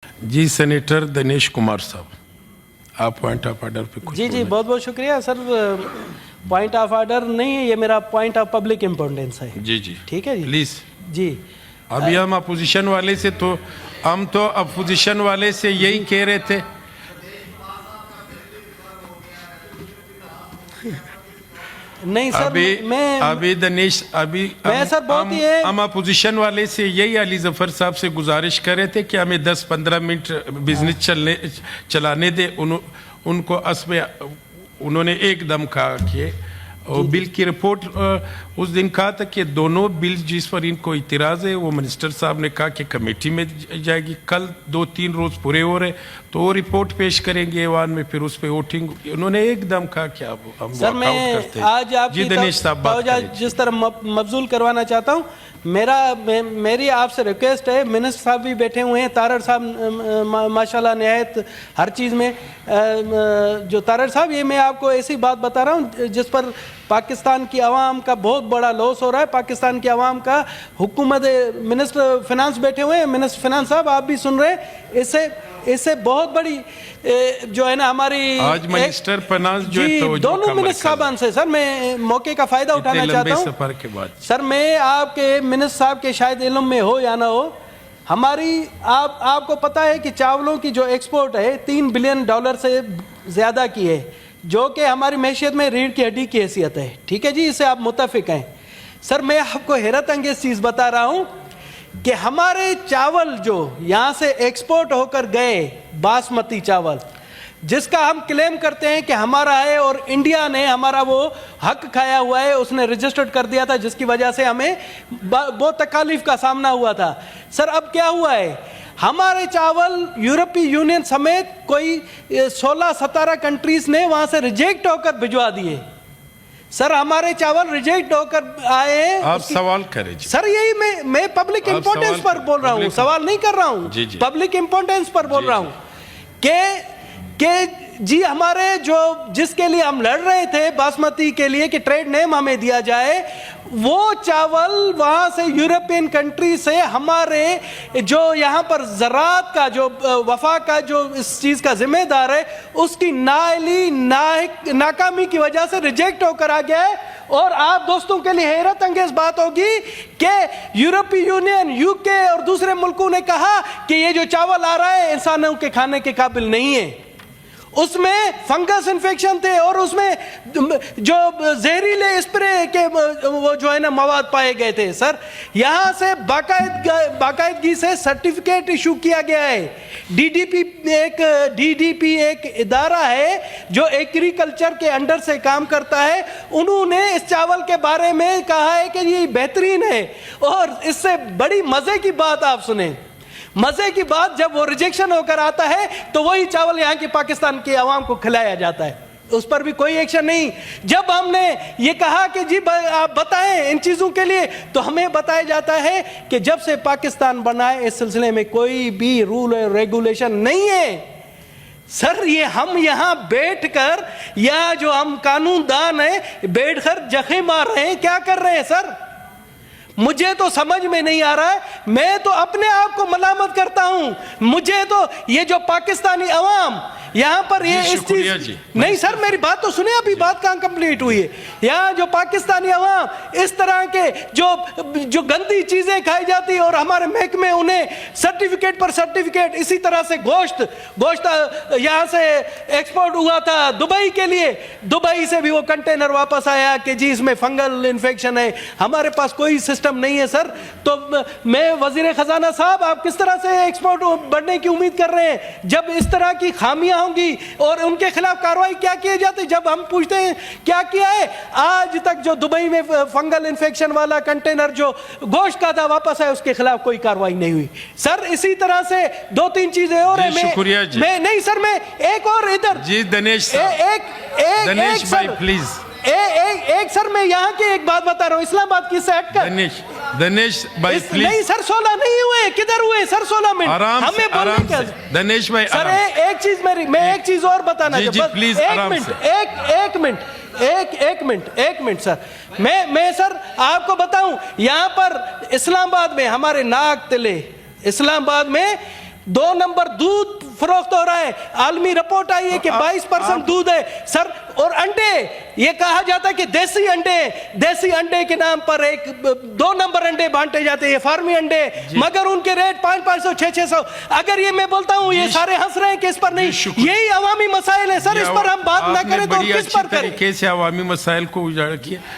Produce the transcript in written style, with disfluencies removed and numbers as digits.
जी senator Dinesh Kumar साहब, आप point of order पे कुछ जी जी बहुत बहुत शुक्रिया सर। पॉइंट ऑफ ऑर्डर नहीं है, ये मेरा पॉइंट ऑफ पब्लिक इम्पोर्टेंस है। जी जी ठीक है जी, प्लीज। जी अभी हम अपोजिशन वाले से हम तो अपोजिशन वाले से यही कह रहे थे। नहीं सर, अभी दिनेश मैं सर बहुत ही हम अपोजिशन वाले से यही अली जफर साहब से गुजारिश कर रहे थे कि हमें 10-15 मिनट बिजनेस चलाने दे। उनको असमें उन्होंने एकदम कहा कि और बिल की रिपोर्ट उस दिन कहा था कि दोनों बिल जिस पर इनको इतराज़ है वो मिनिस्टर साहब ने कहा कि कमेटी में जाएगी। कल 2-3 रोज पूरे हो रहे तो वो रिपोर्ट पेश करेंगे ऐवान में, फिर उस पर वोटिंग। उन्होंने एकदम कहा कि अब हम सर मैं करते हैं। आज आपकी दिनेश साहब जिस तरह मबजूल करवाना चाहता हूँ, मेरी आपसे रिक्वेस्ट है। मिनिस्टर साहब भी बैठे हुए हैं, तारड़ साहब माशाल्लाह निहायत हर चीज़ में जो तारड़ साहब, ये मैं आपको ऐसी बात बता रहा हूँ जिस पर पाकिस्तान की आवाम का बहुत बड़ा लॉस हो रहा है। पाकिस्तान की आवाम का हुकूमत, मिनिस्टर फिनांस बैठे हुए हैं, मिनिस्टर फिनांस साहब आप भी सुन रहे हैं। इससे बहुत बड़ी जो है ना हमारी आज मिनिस्टर फिनांस जो है तो दोनों मिनिस्टर साहबान से सर मैं मौके का फायदा उठाना चाहता हूँ। सफर के बाद सर मैं आपके मिनिस्टर साहब के शायद इल्म में हो या ना हो, हमारी आपको पता है कि चावलों की जो एक्सपोर्ट है $3 बिलियन से ज़्यादा की है, जो कि हमारी मैशियत में रीढ़ की हड्डी की हैसियत है। ठीक है जी, इससे आप मुत्तफिक हैं। सर मैं आपको हैरत अंगेज चीज़ बता रहा हूँ कि हमारे चावल जो यहाँ से एक्सपोर्ट होकर गए, बासमती चावल जिसका हम क्लेम करते हैं कि हमारा है और इंडिया ने हमारा वो हक खाया हुआ है, उसने रजिस्टर्ड कर दिया था, जिसकी वजह से हमें बहुत तकालीफ का सामना हुआ था। सर अब क्या हुआ है, हमारे चावल यूरोपीय यूनियन समेत कोई 16-17 कंट्रीज ने वहां से रिजेक्ट होकर भिजवा दिए। सर हमारे चावल रिजेक्ट होकर आए। आप सवाल करें सर, यही मैं पब्लिक इंपोर्टेंस पर बोल रहा हूँ, सवाल नहीं कर रहा हूँ, पब्लिक इंपोर्टेंस पर बोल रहा हूँ कि जी हमारे जो जिसके लिए हम लड़ रहे थे बासमती के लिए कि ट्रेड नेम हमें दिया जाए, वो चावल वहां से यूरोपियन कंट्री से हमारे जो यहाँ पर ज़राअत का जो वफा का जो इस चीज़ का जिम्मेदार है, उसकी नाकामी की वजह से रिजेक्ट होकर आ गया है। और आप दोस्तों के लिए हैरत अंगेज बात होगी कि यूरोपीय यूनियन, यूके और दूसरे मुल्कों ने कहा कि ये जो चावल आ रहा है इंसानों के खाने के काबिल नहीं है, उसमें फंगस इन्फेक्शन थे और उसमें जो जहरीले स्प्रे के वो जो है ना मवाद पाए गए थे। सर यहाँ से बाकायदगी से सर्टिफिकेट इशू किया गया है। डीडीपी एक इदारा है जो एग्रीकल्चर के अंडर से काम करता है। उन्होंने इस चावल के बारे में कहा है कि ये बेहतरीन है। और इससे बड़ी मजे की बात आप सुने, मजे की बात, जब वो रिजेक्शन होकर आता है तो वही चावल यहाँ की पाकिस्तान की आवाम को खिलाया जाता है, उस पर भी कोई एक्शन नहीं। जब हमने ये कहा कि जी आप बताएं इन चीज़ों के लिए, तो हमें बताया जाता है कि जब से पाकिस्तान बना है इस सिलसिले में कोई भी रूल और रेगुलेशन नहीं है। सर ये हम यहाँ बैठकर, या जो हम कानूनदान हैं बैठकर जखे मार रहे हैं, क्या कर रहे हैं सर? मुझे तो समझ में नहीं आ रहा है। मैं तो अपने आप को मलामत करता हूं। मुझे तो ये जो पाकिस्तानी अवाम यहाँ पर ये इस चीज नहीं, सर मेरी बात तो सुने, अभी बात कहाँ कंप्लीट हुई है। यहाँ जो पाकिस्तानी अवाम इस तरह के जो गंदी चीजें खाई जाती है और हमारे महकमे उन्हें सर्टिफिकेट पर सर्टिफिकेट, इसी तरह से गोश्त यहाँ से एक्सपोर्ट हुआ था दुबई के लिए, दुबई से भी वो कंटेनर वापस आया कि जी इसमें फंगल इन्फेक्शन है। हमारे पास कोई सिस्टम नहीं है सर। तो मैं वजीर खजाना साहब, आप किस तरह से एक्सपोर्ट बढ़ने की उम्मीद कर रहे हैं जब इस तरह की खामियां होंगी और उनके खिलाफ कार्रवाई क्या किए जाते? जब हम पूछते हैं क्या किया है, आज तक जो दुबई में फंगल इन्फेक्शन वाला कंटेनर जो गोश्त का था वापस आया, उसके खिलाफ कोई कार्रवाई नहीं हुई। सर इसी तरह से 2-3 चीजें और है। मैं नहीं सर, मैं एक और इधर जी दिनेश भाई प्लीज एक सर मैं यहाँ की एक बात बता रहा हूँ, इस्लामाबाद की सेट कर। दिनेश भाई प्लीज। नहीं सर 16 नहीं हुए, किधर हुए सर 16 मिनट? हमें बोलने क्या? दिनेश भाई सर एक चीज मैं एक चीज और बताना चाहता हूँ। एक मिनट सर, मैं सर आपको बताऊं, यहाँ पर इस्लामाबाद में हमारे नाग तिले, इस्लामाबाद में 2 नंबर दूध फरोख्त हो रहा है। आलमी रिपोर्ट आई है कि 22% दूध है सर। और अंडे, ये कहा जाता है कि देसी अंडे के नाम पर 2 नंबर अंडे बांटे जाते हैं, ये फार्मी अंडे, मगर उनके रेट 500 600। अगर ये मैं बोलता हूं, ये सारे हंस रहे हैं कि इस पर नहीं, यही अवामी मसाइल है सर, इस पर हम बात ना करें तो किस पर करें। तरीके से अवामी मसाइल को उजागर किया।